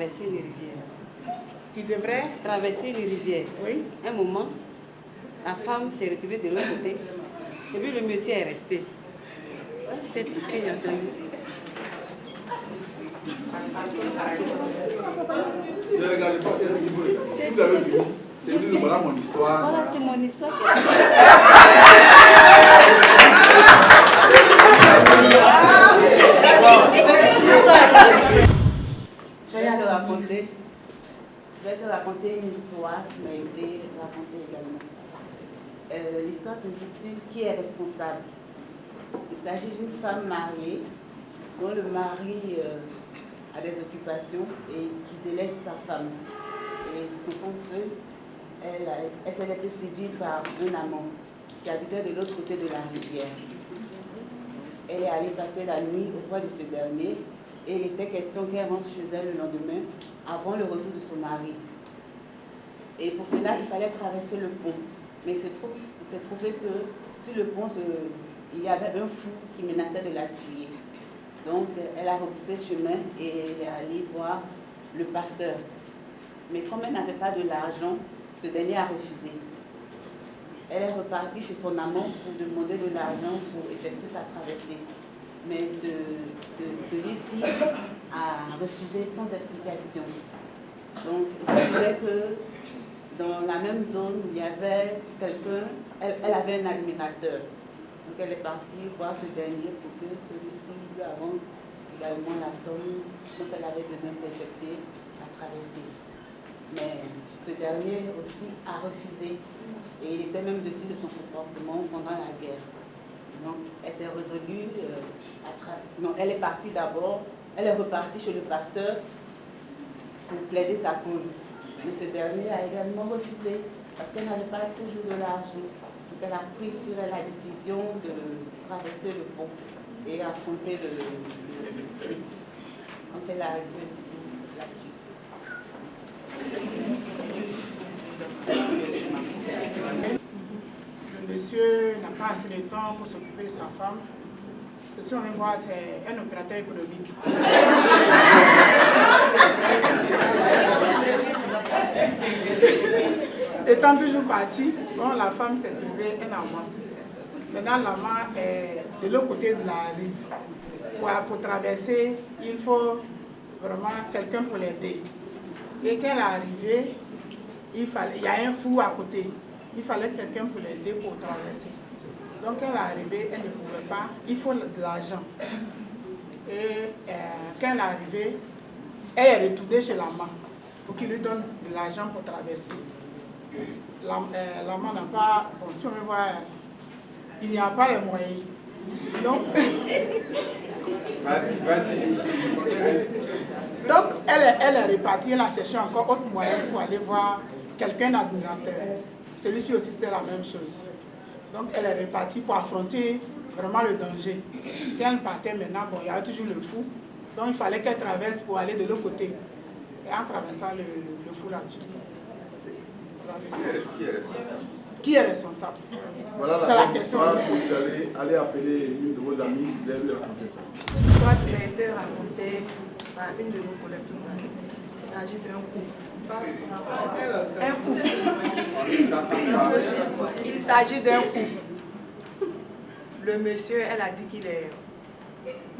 traverser les rivières. Qui devrait Traverser les rivières. Oui. Un moment, la femme s'est retrouvée de l'autre côté. Et puis le monsieur est resté. C'est tout ce que j'ai entendu. Ne regardez pas cette vidéo. Si vous l'avez vu, c'est dit, voilà mon histoire. Voilà, c'est mon histoire. Je vais te raconter une histoire qui m'a été racontée également. L'histoire s'intitule « Qui est responsable ?» Il s'agit d'une femme mariée dont le mari a des occupations et qui délaisse sa femme. Et se sentant seule, elle s'est laissée séduire par un amant qui habitait de l'autre côté de la rivière. Elle est allée passer la nuit auprès de ce dernier et il était question qu'elle rentre chez elle le lendemain avant le retour de son mari. Et pour cela, il fallait traverser le pont. Mais il s'est trouvé que sur le pont, il y avait un fou qui menaçait de la tuer. Donc, elle a repoussé chemin et elle est allée voir le passeur. Mais comme elle n'avait pas de l'argent, ce dernier a refusé. Elle est repartie chez son amant pour demander de l'argent pour effectuer sa traversée. Mais celui-ci a refusé sans explication. Donc, il se disait que dans la même zone, il y avait quelqu'un, elle avait un admirateur. Donc, elle est partie voir ce dernier pour que celui-ci lui avance également la somme dont elle avait besoin pour effectuer la traversée. Mais ce dernier aussi a refusé. Et il était même dessus de son comportement pendant la guerre. Donc, elle s'est résolue non, elle est partie d'abord, elle est repartie chez le passeur pour plaider sa cause. Mais ce dernier a également refusé parce qu'elle n'avait pas toujours de l'argent. Donc, elle a pris sur elle la décision de traverser le pont et affronter le flux. Donc, elle a eu la suite. Le monsieur n'a pas assez de temps pour s'occuper de sa femme. Si on veut voir, c'est un opérateur économique. Étant toujours parti, bon, la femme s'est trouvée un amant. Maintenant, l'amant est de l'autre côté de la rive. Pour traverser, il faut vraiment quelqu'un pour l'aider. Et quand elle est arrivée, il y a un fou à côté. Il fallait quelqu'un pour l'aider pour traverser. Donc elle est arrivée, elle ne pouvait pas, il faut de l'argent. Et quand elle est arrivée, elle est retournée chez l'amant pour qu'il lui donne de l'argent pour traverser. L'amant n'a pas, bon si on veut voir, il n'y a pas les moyens. Donc elle est repartie, elle a cherché encore autre moyen pour aller voir quelqu'un d'admirateur. Celui-ci aussi c'était la même chose. Donc elle est repartie pour affronter vraiment le danger. Quand elle partait maintenant, bon, il y avait toujours le fou. Donc il fallait qu'elle traverse pour aller de l'autre côté. Et en traversant le fou là-dessus. Qui est responsable? Voilà c'est la question. Vous allez appeler une de vos amies, vous allez lui raconter ça. L'histoire qui a été racontée par une de nos collègues tout à l'heure. Il s'agit d'un couple. Il s'agit d'un couple. Le monsieur, elle a dit qu'il est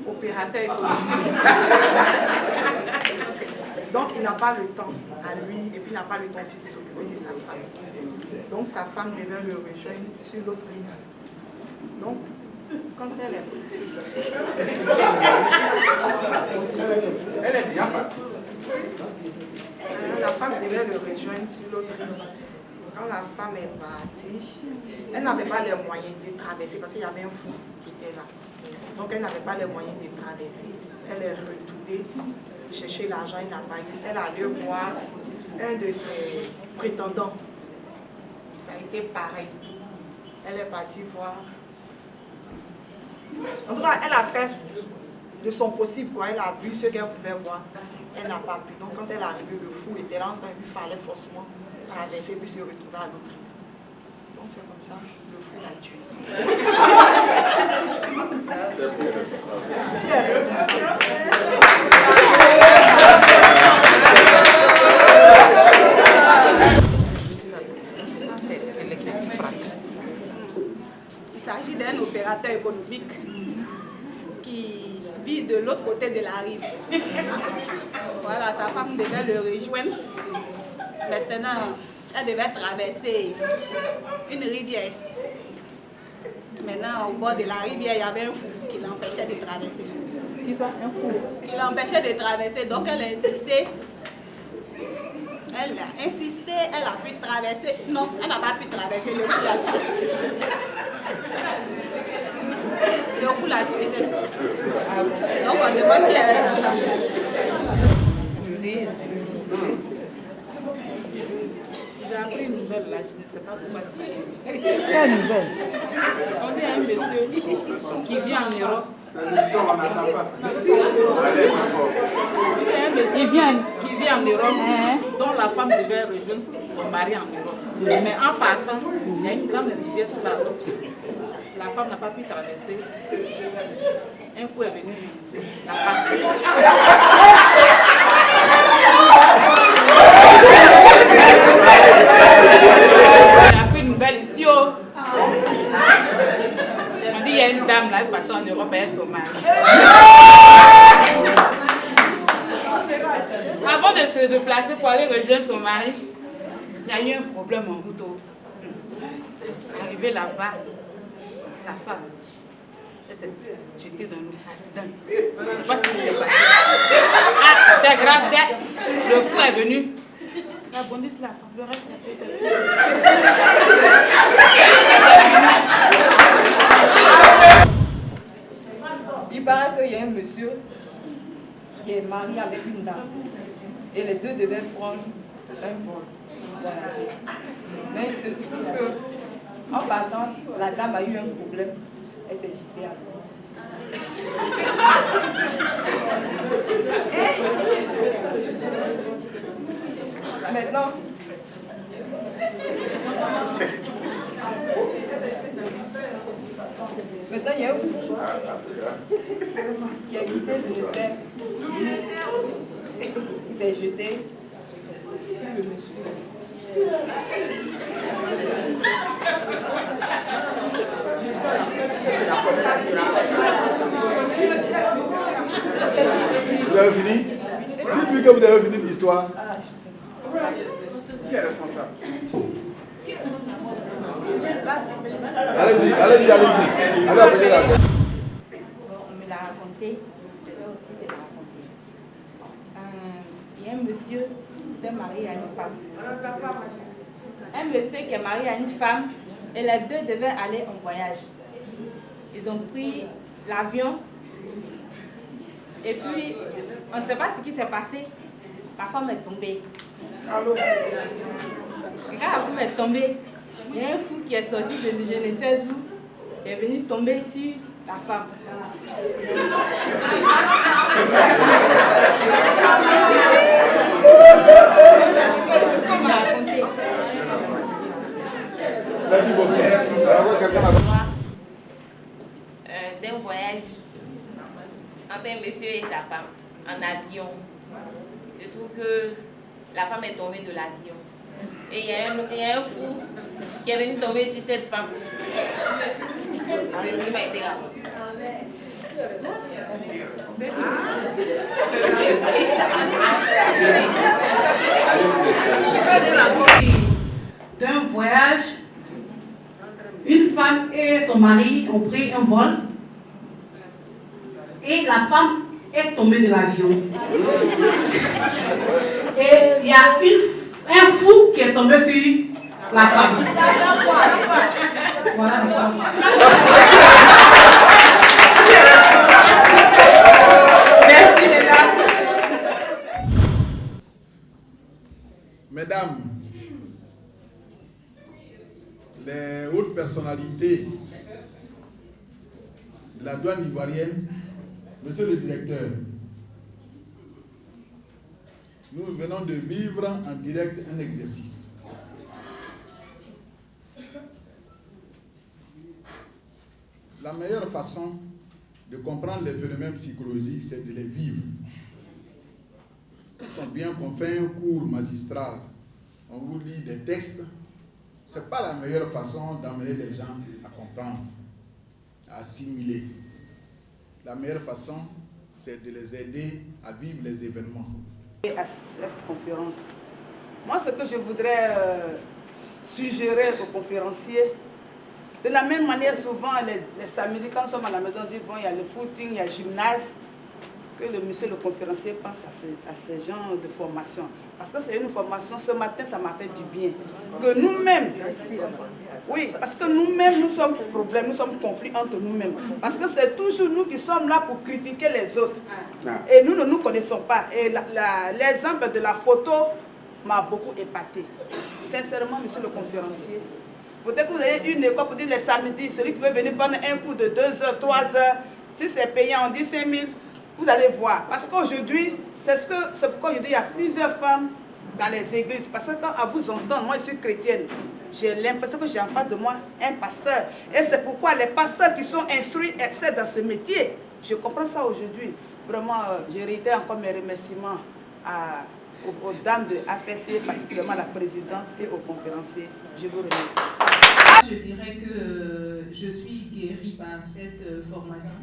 opérateur économique. Donc il n'a pas le temps à lui et puis il n'a pas le temps aussi de s'occuper de sa femme. Donc sa femme devait le rejoindre sur l'autre rive. Donc quand elle est déjà partie. La femme devait le rejoindre sur l'autre rive. Quand la femme est partie, elle n'avait pas les moyens de traverser parce qu'il y avait un fou qui était là. Donc elle n'avait pas les moyens de traverser. Elle est retournée chercher l'argent, il n'a pas eu. Elle allait voir un de ses prétendants. Ça a été pareil. Elle est partie voir. En tout cas, elle a fait de son possible, quoi. Elle a vu ce qu'elle pouvait voir. Elle n'a pas pu. Donc quand elle est arrivée, le fou était là, il fallait forcément traverser puis se retrouver à l'autre. Donc c'est comme ça, le fou l'a tué. Qui est responsable? vit de l'autre côté de la rive. Voilà, sa femme devait le rejoindre. Maintenant, elle devait traverser une rivière. Maintenant, au bord de la rivière, il y avait un fou qui l'empêchait de traverser. Qui ça? Un fou? Qui l'empêchait de traverser. Donc, elle a insisté. Elle a insisté, elle a pu traverser. Non, elle n'a pas pu traverser, le fou l'a tué. Le fou l'a tué. Donc, on demande qui est responsable. J'ai appris une nouvelle là, je ne sais pas pourquoi dire. Quelle nouvelle? On dit à un monsieur qui vit en Europe. C'est l'émission, on n'attend pas. Allez, Il y a un monsieur qui vit en Europe, dont la femme devait rejoindre son mari en Europe. Mais en partant, il y a une grande rivière sur la route. La femme n'a pas pu traverser. Un fou est venu la passer. J'ai appris une nouvelle ici. On dit il y a une dame là, elle partait en Europe, elle est son mari. Avant de se déplacer pour aller rejoindre son mari, il y a eu un problème en route. Arrivé là-bas, la femme, elle s'est jetée dans l'accident. Je ne sais pas ce qui s'est passé. Ah, c'est grave, le fou est venu. La bondisse là, le reste n'est plus sérieux. Il paraît qu'il y a un monsieur qui est marié avec une dame. Et les deux devaient prendre un vol. Voyager. Mais il se trouve qu'en partant, la dame a eu un problème. Elle s'est jetée à l'eau. Maintenant, il y a un fou qui a quitté le désert. Il s'est jeté sur le monsieur. Vous avez fini? Depuis que vous avez fini l'histoire, qui est responsable? Allez-y. Allez appeler la. On me l'a raconté, je vais aussi te la raconter. Il y a un monsieur qui est marié à une femme. Un monsieur qui est marié à une femme et les deux devaient aller en voyage. Ils ont pris l'avion et puis on ne sait pas ce qui s'est passé. La femme est tombée. Quand la femme est tombée, il y a un fou qui est sorti de je ne sais où et est venu tomber sur la femme. Merci beaucoup. D'un voyage entre un monsieur et sa femme en avion. Il se trouve que la femme est tombée de l'avion. Et il y a un fou qui est venu tomber sur cette femme. Il m'a été raconté. D'un voyage, une femme et son mari ont pris un vol et la femme est tombée de l'avion. Et il y a un fou qui est tombé sur la femme. Voilà l'histoire. Merci, mesdames. Mesdames, les hautes personnalités de la douane ivoirienne, monsieur le directeur, nous venons de vivre en direct un exercice. La meilleure façon de comprendre les phénomènes psychologiques, c'est de les vivre. Tant bien qu'on fait un cours magistral, on vous lit des textes, ce n'est pas la meilleure façon d'amener les gens à comprendre, à assimiler. La meilleure façon, c'est de les aider à vivre les événements. Et à cette conférence, moi ce que je voudrais suggérer aux conférenciers, de la même manière souvent les samedis quand nous sommes à la maison, on dit bon il y a le footing, il y a le gymnase, que le monsieur le conférencier pense à ce genre de formation. Parce que c'est une formation, ce matin ça m'a fait du bien. Que nous-mêmes, oui, parce que nous-mêmes nous sommes problèmes, nous sommes conflits entre nous-mêmes. Parce que c'est toujours nous qui sommes là pour critiquer les autres. Et nous ne nous connaissons pas. Et l'exemple de la photo m'a beaucoup épaté. Sincèrement, monsieur le conférencier, peut-être que vous avez une école pour dire les samedis, celui qui veut venir prendre un cours de 2 heures, 3 heures, si c'est payant, on dit 5 000, vous allez voir. Parce qu'aujourd'hui, c'est pourquoi aujourd'hui il y a plusieurs femmes dans les églises. Parce que quand à vous entendre, moi je suis chrétienne, j'ai l'impression que j'ai en face de moi un pasteur. Et c'est pourquoi les pasteurs qui sont instruits excellent dans ce métier. Je comprends ça aujourd'hui. Vraiment, je réitère encore mes remerciements aux dames de AFC, particulièrement à la présidente et aux conférenciers. Je vous remercie. Je dirais que je suis guérie par cette formation.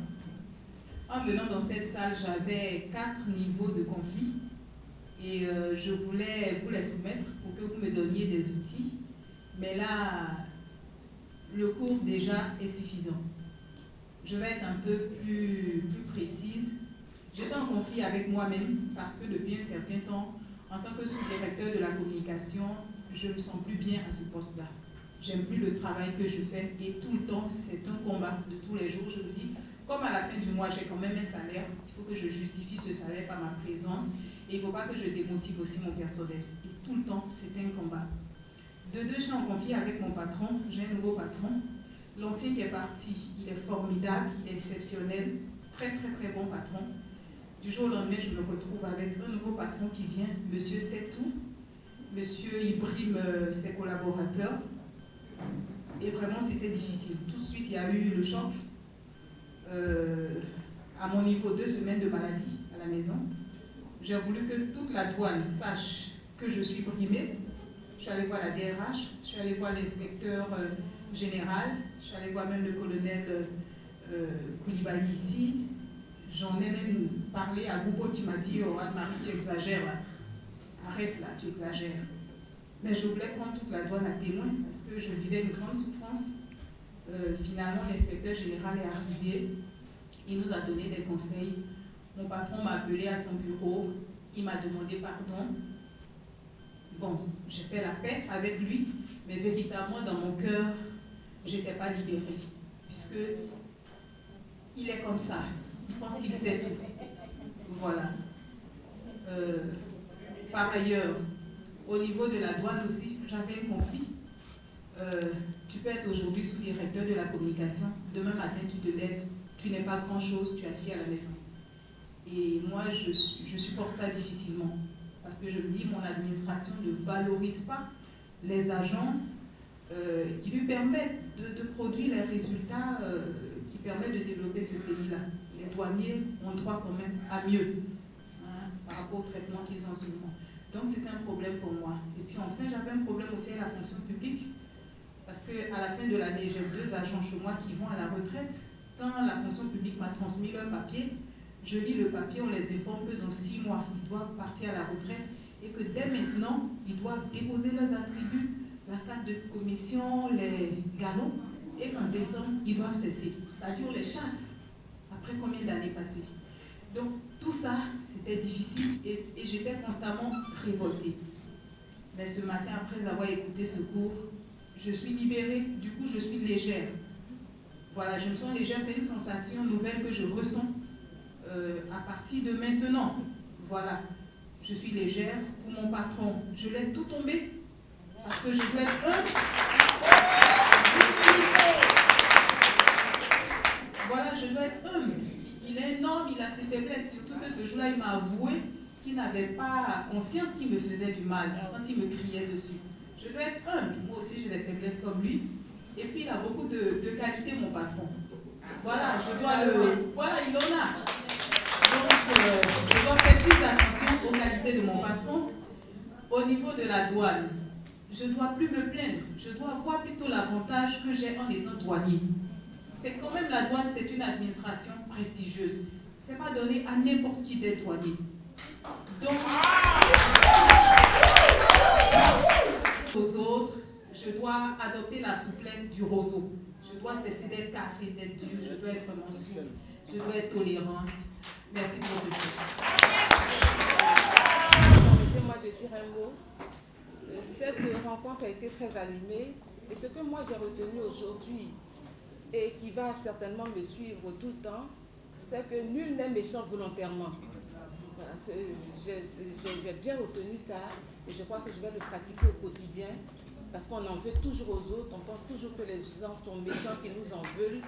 En venant dans cette salle, j'avais 4 niveaux de conflit et je voulais vous les soumettre pour que vous me donniez des outils. Mais là, le cours déjà est suffisant. Je vais être un peu plus précise. J'étais en conflit avec moi-même parce que depuis un certain temps, en tant que sous-directeur de la communication, je ne me sens plus bien à ce poste-là. J'aime plus le travail que je fais et tout le temps, c'est un combat de tous les jours. Je me dis, comme à la fin du mois, j'ai quand même un salaire, il faut que je justifie ce salaire par ma présence et il ne faut pas que je démotive aussi mon personnel. Et tout le temps, c'était un combat. De deux, je suis en conflit avec mon patron, j'ai un nouveau patron. L'ancien qui est parti, il est formidable, il est exceptionnel, très bon patron. Du jour au lendemain, je me retrouve avec un nouveau patron qui vient, monsieur sait tout, monsieur il brime ses collaborateurs. Et vraiment, c'était difficile. Tout de suite, il y a eu le choc. À mon niveau, 2 semaines de maladie à la maison. J'ai voulu que toute la douane sache que je suis brimée. Je suis allée voir la DRH, je suis allée voir l'inspecteur général, je suis allée voir même le colonel Koulibaly ici. J'en ai même parlé à Goupo qui m'a dit, oh Anne-Marie, tu exagères là. Arrête là, tu exagères. Mais je voulais prendre toute la douane à témoin parce que je vivais une grande souffrance. Finalement, l'inspecteur général est arrivé, il nous a donné des conseils. Mon patron m'a appelé à son bureau, il m'a demandé pardon. Bon, j'ai fait la paix avec lui, mais véritablement dans mon cœur, je n'étais pas libérée, puisque il est comme ça, il pense qu'il sait tout. Voilà. Par ailleurs, au niveau de la douane aussi, j'avais un conflit. Tu peux être aujourd'hui sous-directeur de la communication, demain matin tu te lèves, tu n'es pas grand-chose, tu es assis à la maison. Et moi, je supporte ça difficilement, parce que je me dis, mon administration ne valorise pas les agents qui lui permettent de produire les résultats qui permettent de développer ce pays-là. Les douaniers ont droit quand même à mieux, hein, par rapport au traitement qu'ils ont en ce moment. Donc c'est un problème pour moi. Et puis enfin, j'avais un problème aussi à la fonction publique, parce qu'à la fin de l'année, j'ai 2 agents chez moi qui vont à la retraite. Quand la fonction publique m'a transmis leur papier, je lis le papier, on les informe que dans 6 mois, ils doivent partir à la retraite et que dès maintenant, ils doivent déposer leurs attributs, la carte de commission, les galons, et qu'en décembre, ils doivent cesser. C'est-à-dire on les chasse après combien d'années passées. Donc tout ça, c'était difficile et j'étais constamment révoltée. Mais ce matin, après avoir écouté ce cours, je suis libérée, du coup je suis légère. Voilà, je me sens légère, c'est une sensation nouvelle que je ressens à partir de maintenant. Voilà, je suis légère. Pour mon patron, je laisse tout tomber parce que je dois être humble. Voilà, je dois être humble. Il est un homme, il a ses faiblesses, surtout que ce jour-là, il m'a avoué qu'il n'avait pas conscience qu'il me faisait du mal quand il me criait dessus. Je dois être humble. Moi aussi, j'ai des faiblesses comme lui. Et puis, il a beaucoup de qualités, mon patron. Voilà, je dois le... Voilà, il en a. Donc, je dois faire plus attention aux qualités de mon patron. Au niveau de la douane, je ne dois plus me plaindre. Je dois voir plutôt l'avantage que j'ai en étant douanier. C'est quand même la douane, c'est une administration prestigieuse. c'est pas donné à n'importe qui d'être douanier. Donc, aux autres, je dois adopter la souplesse du roseau. Je dois cesser d'être carré, d'être dur, je dois être vraiment souple, je dois être tolérante. Merci, professeur. Permettez-moi de dire un mot. Cette rencontre a été très animée et ce que moi j'ai retenu aujourd'hui et qui va certainement me suivre tout le temps, c'est que nul n'est méchant volontairement. Voilà, j'ai bien retenu ça et je crois que je vais le pratiquer au quotidien parce qu'on en veut toujours aux autres, on pense toujours que les gens sont méchants, qu'ils nous en veulent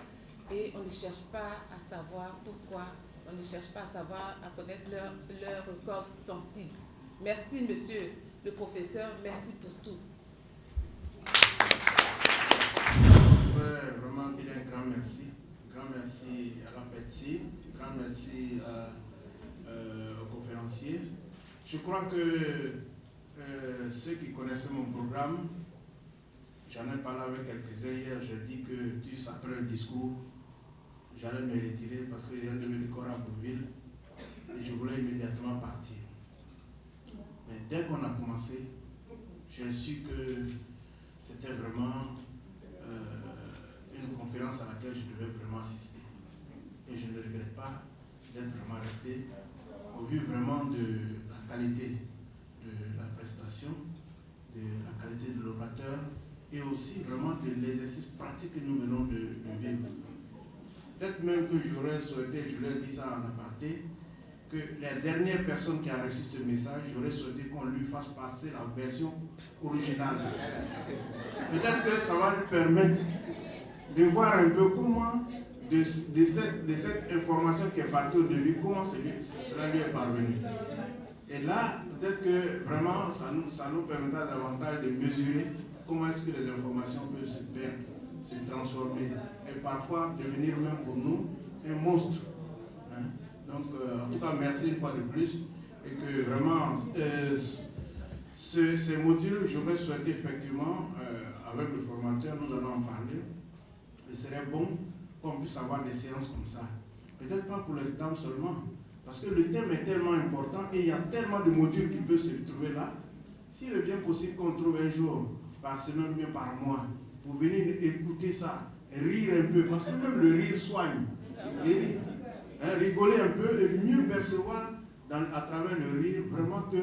et on ne cherche pas à savoir pourquoi, on ne cherche pas à savoir, à connaître leur corde sensible. Merci monsieur le professeur, merci pour tout. Je voudrais vraiment dire un grand merci. Grand merci à la PETSI, grand merci aux conférenciers. Je crois que ceux qui connaissaient mon programme, j'en ai parlé avec quelques-uns hier, j'ai dit que tous après le discours, j'allais me retirer parce qu'il y a devenu corps à Bourville et je voulais immédiatement partir. Mais dès qu'on a commencé, j'ai su que c'était vraiment une conférence à laquelle je devais vraiment assister. Et je ne regrette pas d'être vraiment resté au vu vraiment de la qualité de la prestation, de la qualité de l'orateur et aussi vraiment de l'exercice pratique que nous venons de vivre. Peut-être même que j'aurais souhaité, je l'ai dit ça en aparté, que la dernière personne qui a reçu ce message, j'aurais souhaité qu'on lui fasse passer la version originale. Peut-être que ça va lui permettre de voir un peu comment, de cette information qui est partie au début, comment cela lui est parvenu. Et là, peut-être que vraiment, ça nous permettra davantage de mesurer comment est-ce que les informations peuvent se perdre, se transformer, et parfois devenir même pour nous un monstre. Hein? Donc, en tout cas, merci une fois de plus, et que vraiment, ces modules, j'aurais souhaité effectivement, avec le formateur, nous allons en parler. Il serait bon qu'on puisse avoir des séances comme ça. Peut-être pas pour les dames seulement, parce que le thème est tellement important et il y a tellement de modules qui peuvent se trouver là. S'il est bien possible qu'on trouve un jour, par semaine, bien par mois, pour venir écouter ça, rire un peu, parce que même le rire soigne. Et, rigoler un peu et mieux percevoir à travers le rire vraiment que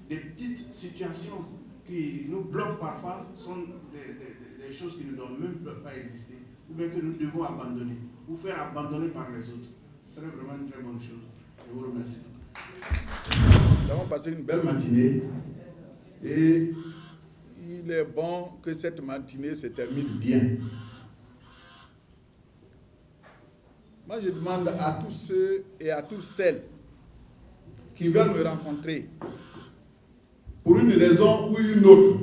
des petites situations qui nous bloquent parfois sont des choses qui ne doivent même pas exister, ou bien que nous devons abandonner, ou faire abandonner par les autres. Ce serait vraiment une très bonne chose. Je vous remercie. Nous avons passé une belle matinée et il est bon que cette matinée se termine bien. Moi, je demande à tous ceux et à toutes celles qui veulent me rencontrer, pour une raison ou une autre,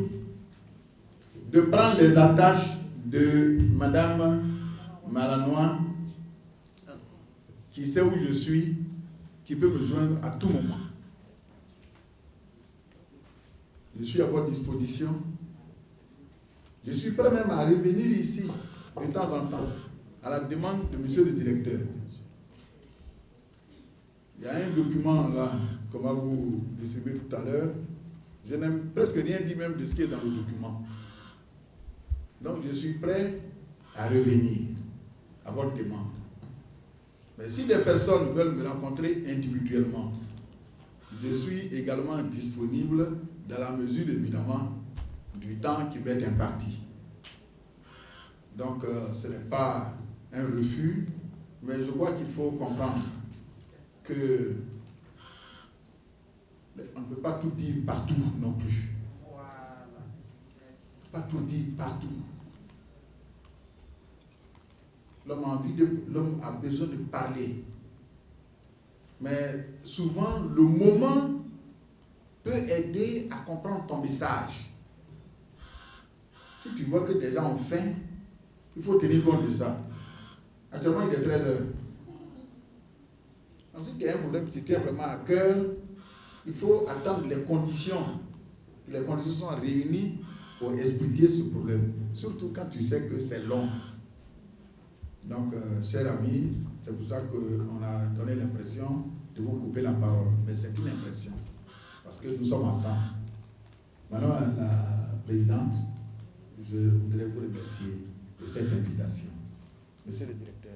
de prendre les attaches de Madame Malanois, qui sait où je suis, qui peut me joindre à tout moment. Je suis à votre disposition. Je suis prêt même à revenir ici de temps en temps, à la demande de monsieur le directeur. Il y a un document là, qu'on va vous distribuer tout à l'heure. Je n'ai presque rien dit même de ce qui est dans le document. Donc je suis prêt à revenir à votre demande. Mais si des personnes veulent me rencontrer individuellement, je suis également disponible dans la mesure évidemment du temps qui m'est imparti. Donc ce n'est pas un refus, mais je crois qu'il faut comprendre que on ne peut pas tout dire partout non plus. Pas tout dire partout. L'homme a besoin de parler. Mais souvent, le moment peut aider à comprendre ton message. Si tu vois que des gens ont faim, il faut tenir compte de ça. Actuellement, il est 13h. Ensuite, il y a un problème qui tient vraiment à cœur. Il faut attendre les conditions. Que les conditions soient réunies pour expliquer ce problème. Surtout quand tu sais que c'est long. Donc, chers amis, c'est pour ça qu'on a donné l'impression couper la parole, mais c'est une impression, parce que nous sommes ensemble. Madame la Présidente, je voudrais vous remercier de cette invitation. Monsieur le Directeur,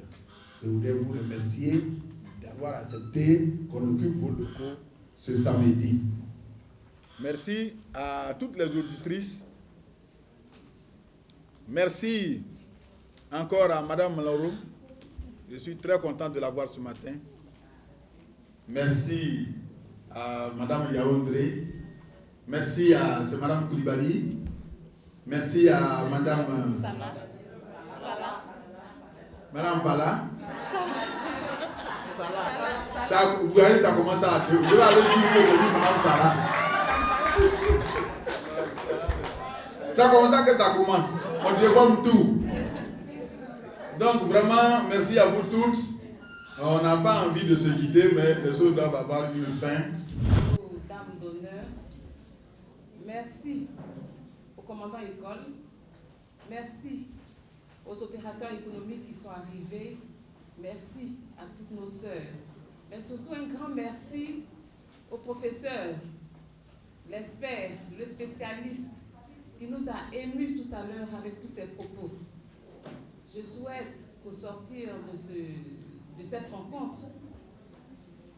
je voudrais vous remercier d'avoir accepté qu'on occupe vos locaux ce samedi. Merci à toutes les auditrices. Merci encore à Madame Lauro. Je suis très content de la voir ce matin. Merci à Madame Yaoundé. Merci à Madame Koulibaly. Merci à Madame Madame Bala. Ça, vous voyez, ça commence à... Je vais aller dire que je dis Madame Sarah. Ça commence à que ça commence. On déforme tout. Donc vraiment, merci à vous toutes. On n'a pas envie de se quitter, mais les choses doivent avoir une fin. Dames d'honneur, merci au commandant école, merci aux opérateurs économiques qui sont arrivés, merci à toutes nos sœurs, mais surtout un grand merci aux professeurs, l'expert, le spécialiste qui nous a émus tout à l'heure avec tous ses propos. Je souhaite qu'au sortir de cette rencontre,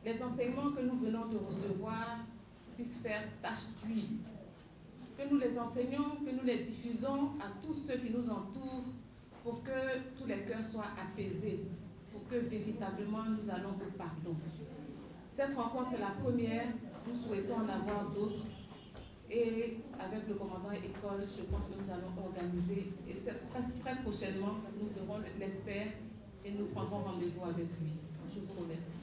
les enseignements que nous venons de recevoir puissent faire tache d'huile. Que nous les enseignons, que nous les diffusons à tous ceux qui nous entourent pour que tous les cœurs soient apaisés, pour que véritablement nous allons au pardon. Cette rencontre est la première, nous souhaitons en avoir d'autres. Et avec le commandant école, je pense que nous allons organiser, et très prochainement, nous verrons l'espère et nous prendrons rendez-vous avec lui. Je vous remercie.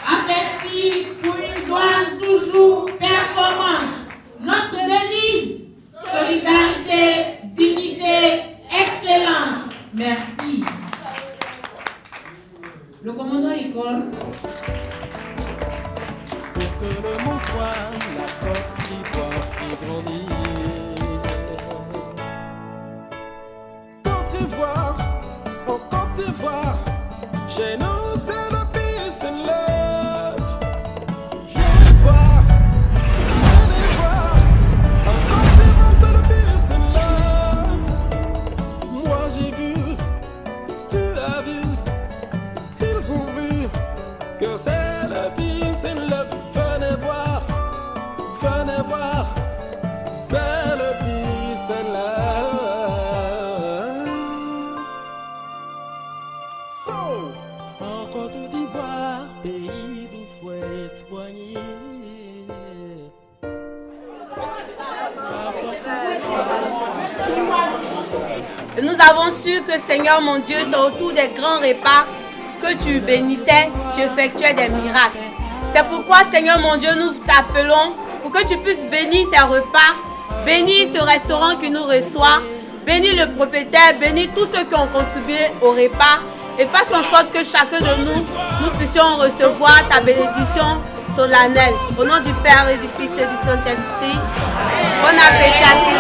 Appétit pour une douane toujours performante. Notre devise, solidarité, dignité, excellence. Merci. Le commandant école. Pour que le mot soit la Côte d'Ivoire qui grandit. Côte d'Ivoire, oh Côte d'Ivoire, chez nous. Nous avons su que Seigneur mon Dieu, c'est autour des grands repas que tu bénissais, tu effectuais des miracles. C'est pourquoi Seigneur mon Dieu, nous t'appelons pour que tu puisses bénir ces repas, bénir ce restaurant qui nous reçoit, bénir le propriétaire, bénir tous ceux qui ont contribué au repas et fasse en sorte que chacun de nous puissions recevoir ta bénédiction solennelle. Au nom du Père et du Fils et du Saint-Esprit. Bon appétit à tous.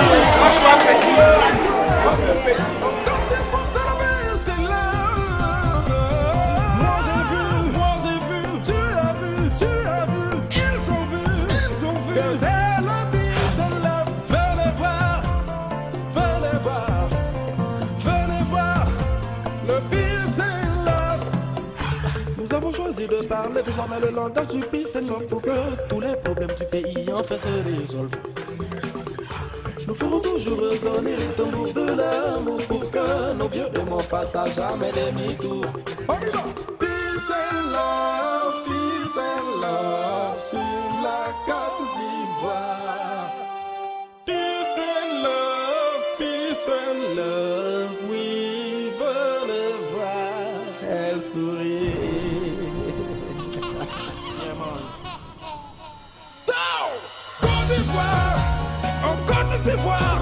De parler désormais le langage du peace and love pour que tous les problèmes du pays enfin se résolvent. Nous ferons toujours résonner les tambours de l'amour pour que nos vieux démons fassent à jamais demi-tour. Peace and love sur la Côte d'Ivoire. Peace and love, oui, venez voir, elle sourit. Côte d'Ivoire, en Côte d'Ivoire.